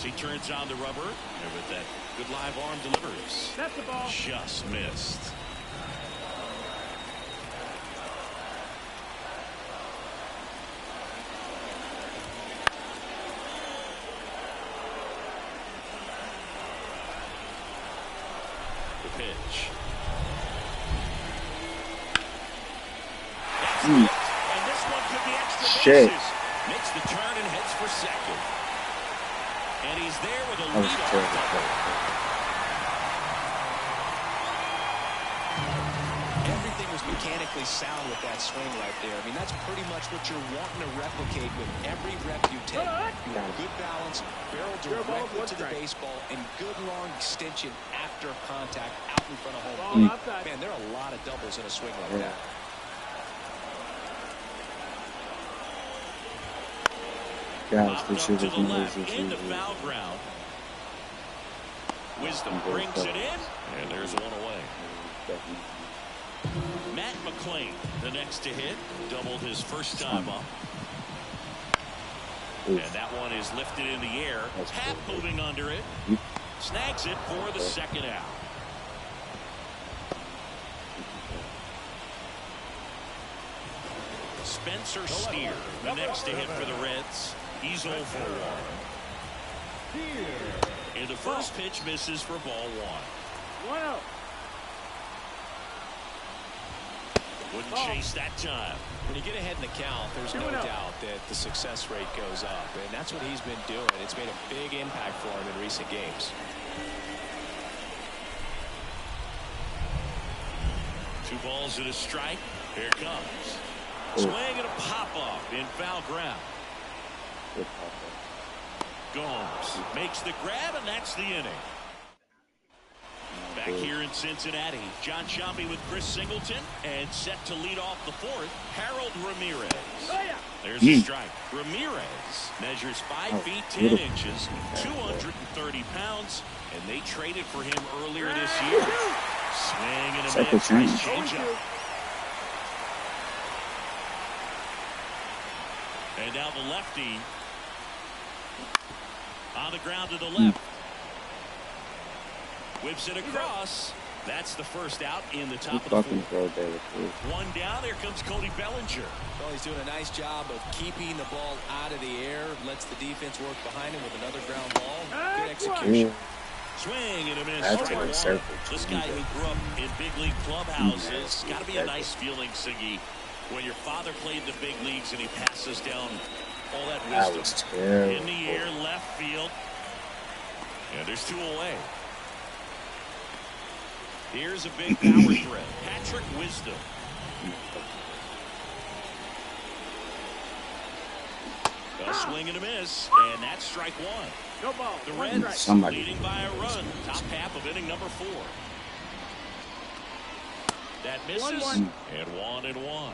He turns on the rubber, and with that good live arm delivers. That's the ball. Just missed. The pitch. That's it. And this one could be extra bases. Makes the turn and heads for second. And he's there with a leadoff double. Everything was mechanically sound with that swing right there. I mean, that's pretty much what you're wanting to replicate with every rep you take. You have good balance, barrel directly to the baseball, and good long extension after contact out in front of home plate. Man, there are a lot of doubles in a swing like that. Popped up to the left into foul ground. Wisdom brings it in, and there's one away. Matt McClain, the next to hit, doubled his first time up. And that one is lifted in the air. Hap moving under it. Snags it for the second out. Spencer Steer, the next to hit for the Reds. He's 0 for 1. And the first pitch misses for ball 1. 1-0. Wouldn't chase that time. When you get ahead in the count, there's no doubt that the success rate goes up, and that's what he's been doing. It's made a big impact for him in recent games. 2 balls and a strike. Here it comes. Swing and a pop-up in foul ground. Gomes makes the grab, and that's the inning. Back here in Cincinnati, John Sciambi with Chris Singleton, and set to lead off the 4th, Harold Ramirez. There's a strike. Ramirez measures 5 feet 10 inches, 230 pounds, and they traded for him earlier this year. Swing and a miss. Nice changeup. And now the lefty on the ground to the left. Whips it across. That's the first out in the top of the 4th. 1 down. Here comes Cody Bellinger. Well, he's doing a nice job of keeping the ball out of the air. Lets the defense work behind him with another ground ball. Good execution. Swing and a miss. This guy who grew up in big league clubhouses. Got to be a nice feeling, Siggy, when your father played in the big leagues and he passes down all that wisdom. In the air, left field. And there's 2 away. Here's a big power threat. Patrick Wisdom. A swing and a miss, and that's strike 1. No ball. The Reds leading by a run. Top half of inning number 4. That misses, 1-1. and 1-1.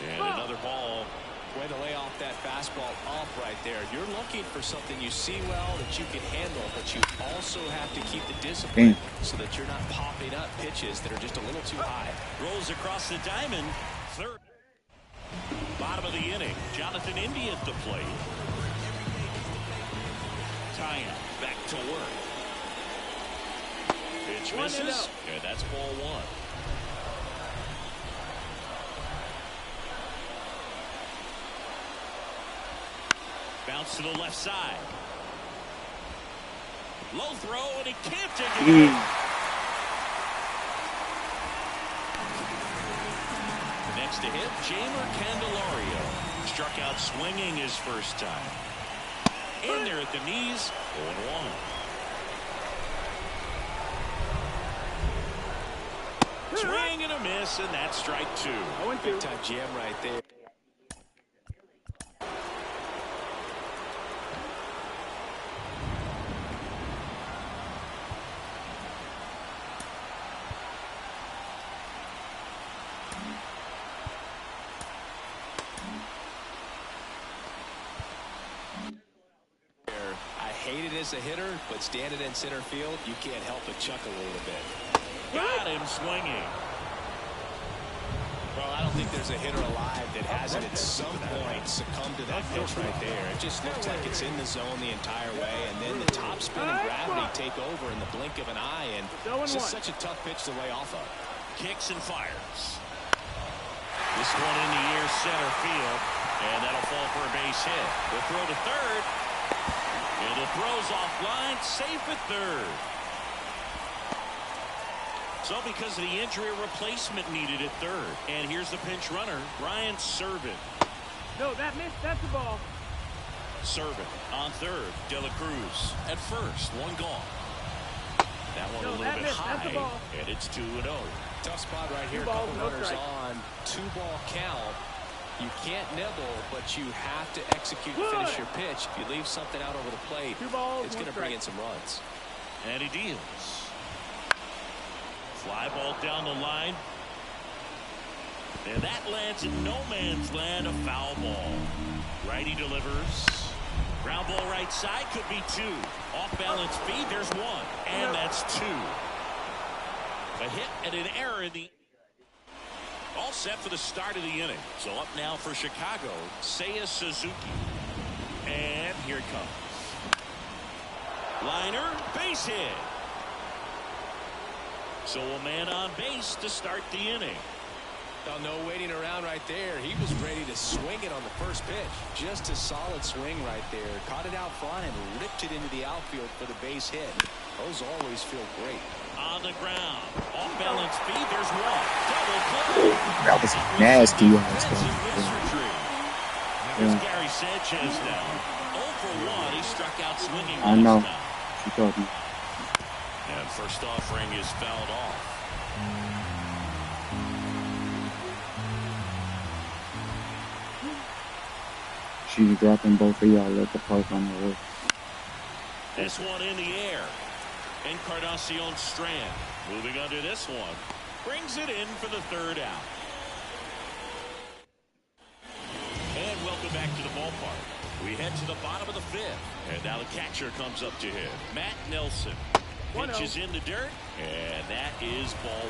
And another ball. Way to lay off that fastball off right there. You're looking for something you see well that you can handle, but you also have to keep the discipline so that you're not popping up pitches that are just a little too high. Rolls across the diamond. 3rd. Bottom of the inning. Jonathan India at the plate. Tying back to work. Pitch misses, and that's ball 1. Bounce to the left side. Low throw, and he can't take it. Next to hit, Jamer Candelario. Struck out swinging his first time. In there at the knees, 0-1. Swing and a miss, and that's strike 2. Big time jam right there. As a hitter, but standing in center field, you can't help but chuckle a little bit. Got him swinging. Well, I don't think there's a hitter alive that hasn't at some point succumbed to that pitch right there. It just looks like it's in the zone the entire way, and then the top spin and gravity take over in the blink of an eye, and it's just such a tough pitch to lay off of. Kicks and fires. This one in the air center field, and that'll fall for a base hit. The throw to third, and the throw's offline, safe at third. So because of the injury, a replacement needed at third. And here's the pinch runner, Ryan Serven. No, that missed. That's the ball. Serven on third. De La Cruz at first. One gone. That one a little bit high, and it's 2-0. Tough spot right here. Couple runners on. 2-ball count. You can't nibble, but you have to execute and finish your pitch. If you leave something out over the plate, it's going to bring in some runs. And he deals. Fly ball down the line. And that lands in no man's land, a foul ball. Righty delivers. Ground ball right side, could be 2. Off balance feed, there's 1. And that's 2. A hit and an error in the... All set for the start of the inning. So up now for Chicago, Seiya Suzuki. And here it comes. Liner, base hit. So a man on base to start the inning. Oh, no waiting around right there. He was ready to swing it on the first pitch. Just a solid swing right there. Caught it out front and ripped it into the outfield for the base hit. Those always feel great. On the ground. Off balance feed. There's 1. Double play. That was nasty. Here's Gary Sanchez now. 0 for 1. He struck out swinging. I know. She told me. And first offering is fouled off. She's dropping both of y'all at the park on the roof. This one in the air. Encarnacion Strand moving under this one. Brings it in for the third out. And welcome back to the ballpark. We head to the bottom of the 5th. And now the catcher comes up to him. Matt Nelson. Pitches in the dirt. And that is ball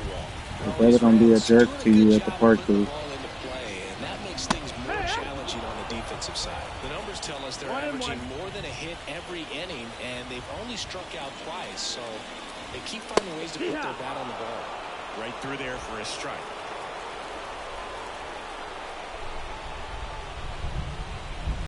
1. Your brother don't be a jerk to you at the park, dude. And that makes things more challenging on the defensive side. The numbers tell us they're averaging more than a hit every inning, and they've only struck out twice. So they keep finding ways to put their bat on the ball. Right through there for a strike.